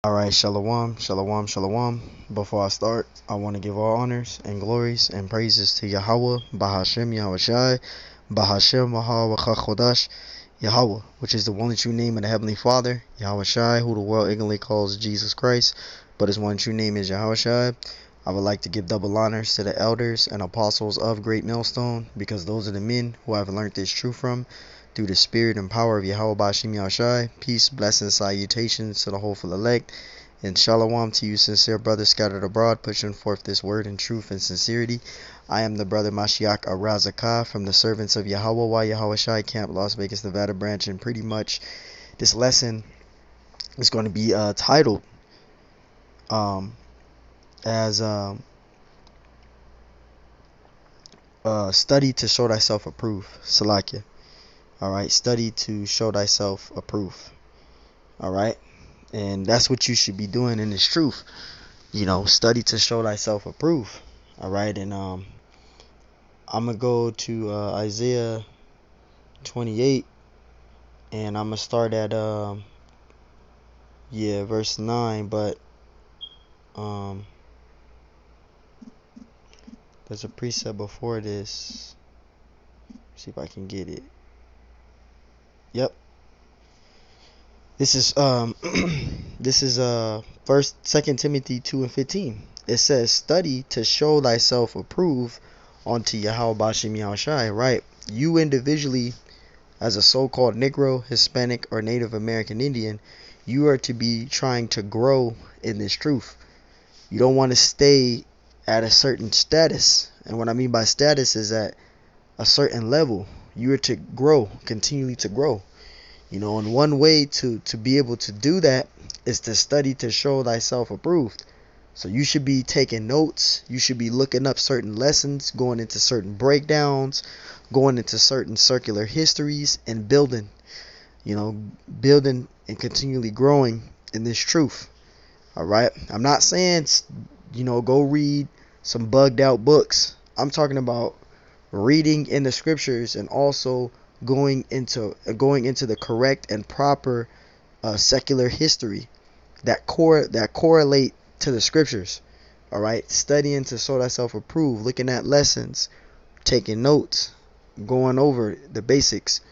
Alright, shalom, shalom, shalom. Before I start, I want to give all honors and glories and praises to Yahweh, Bahashem Yahushai, Bahashem Chodash, Yahweh, which is the one true name of the Heavenly Father, Yahushai, who the world ignorantly calls Jesus Christ, but his one true name is Yahushai. I would like to give double honors to the elders and apostles of Great Millstone, because those are the men who I've learned this truth from, through the spirit and power of Yahweh Bashim Yahushai. Peace, blessings, salutations to the hopeful elect, and shalom to you sincere brothers scattered abroad, pushing forth this word in truth and sincerity. I am the brother Mashiach Arazakah from the servants of Yahweh Yahushai Camp, Las Vegas, Nevada branch, and pretty much this lesson is going to be titled as Study to Show Thyself Approved, Salakia. Alright, study to show thyself approved. Alright, and that's what you should be doing in this truth. Study to show thyself approved. Alright, and I'm gonna go to Isaiah 28, and I'm gonna start at verse 9, but there's a precept before this. See if I can get it. Yep. This is Second Timothy 2:15. It says, "Study to show thyself approved unto Yahweh Bashim Yahushai." Right? You individually, as a so-called Negro, Hispanic, or Native American Indian, you are to be trying to grow in this truth. You don't want to stay at a certain status, and what I mean by status is at a certain level. You are to grow, continually to grow. And one way to be able to do that is to study to show thyself approved. So you should be taking notes. You should be looking up certain lessons, going into certain breakdowns, going into certain circular histories, and building and continually growing in this truth. All right. I'm not saying, go read some bugged out books. I'm talking about reading in the scriptures and also going into the correct and proper secular history that correlate to the scriptures. All right, studying to show thyself approved, looking at lessons, taking notes, going over the basics.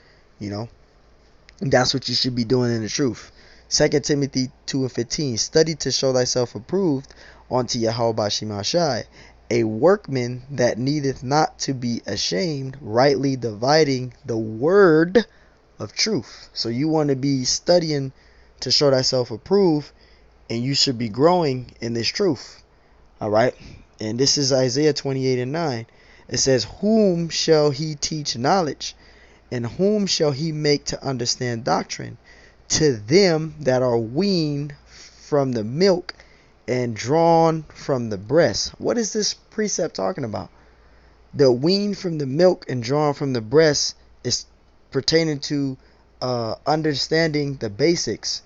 That's what you should be doing in the truth. 2 Timothy 2:15. Study to show thyself approved unto Yahweh Bashim Yahushai, a workman that needeth not to be ashamed, rightly dividing the word of truth. So you want to be studying to show thyself approved, and you should be growing in this truth. All right, and this is Isaiah 28:9. It says, "Whom shall he teach knowledge, and whom shall he make to understand doctrine? To them that are weaned from the milk and drawn from the breast." What is this precept talking about? The weaned from the milk and drawn from the breast is pertaining to understanding the basics.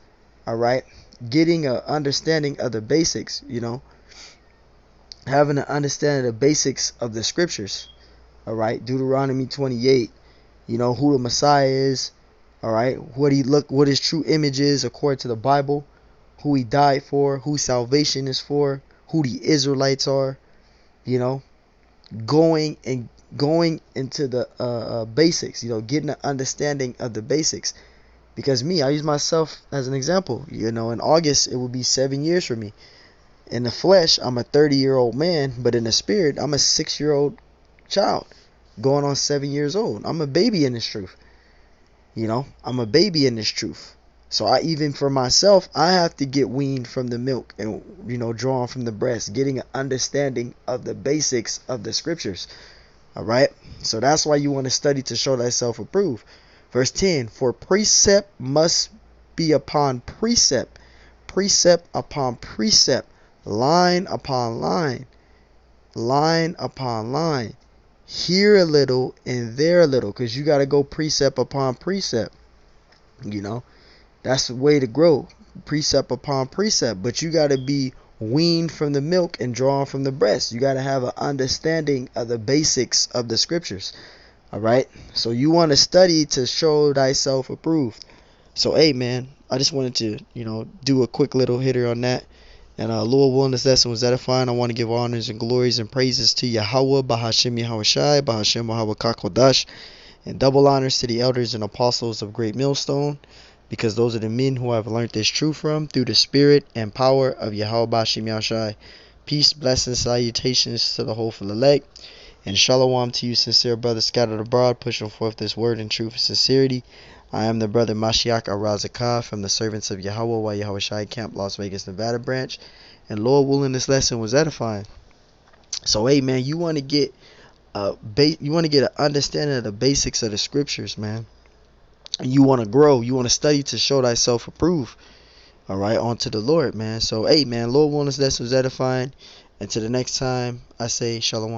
All right, getting an understanding of the basics. Having an understanding of the basics of the scriptures. All right, Deuteronomy 28. Who the Messiah is. All right, what his true image is according to the Bible, who he died for, who salvation is for, who the Israelites are. Going into the basics. Getting an understanding of the basics. Because I use myself as an example. In August it will be 7 years for me. In the flesh, I'm a 30-year-old man, but in the spirit, I'm a 6-year-old child, going on 7 years old. I'm a baby in this truth. I'm a baby in this truth. So for myself, I have to get weaned from the milk and, drawn from the breast, getting an understanding of the basics of the scriptures. All right. So that's why you want to study to show thyself approved. Verse 10, "For precept must be upon precept, precept upon precept, line upon line, line upon line, here a little and there a little," because you got to go precept upon precept. That's the way to grow, precept upon precept. But you got to be weaned from the milk and drawn from the breast. You got to have an understanding of the basics of the scriptures. All right, so you want to study to show thyself approved. So, hey, man, I just wanted to, do a quick little hitter on that. And Lord willing, this lesson was edifying. I want to give honors and glories and praises to Yahweh, Bahashem Yahweh Shai, Bahashem Yahweh Kakodash, and double honors to the elders and apostles of Great Millstone, because those are the men who I've learned this truth from through the spirit and power of Yahweh Bahashem Yahweh Shai. Peace, blessings, salutations to the hopeful elect. And shalom to you, sincere brothers scattered abroad, pushing forth this word in truth and sincerity. I am the brother Mashiach Arazakah from the Servants of Yahweh, Yahweh Shai Camp, Las Vegas, Nevada branch. And Lord willing, this lesson was edifying. So, hey, man, you want to get an understanding of the basics of the scriptures, man. And you want to grow. You want to study to show thyself approved. All right, on to the Lord, man. So, hey, man, Lord willing, this lesson was edifying. Until the next time, I say shalom.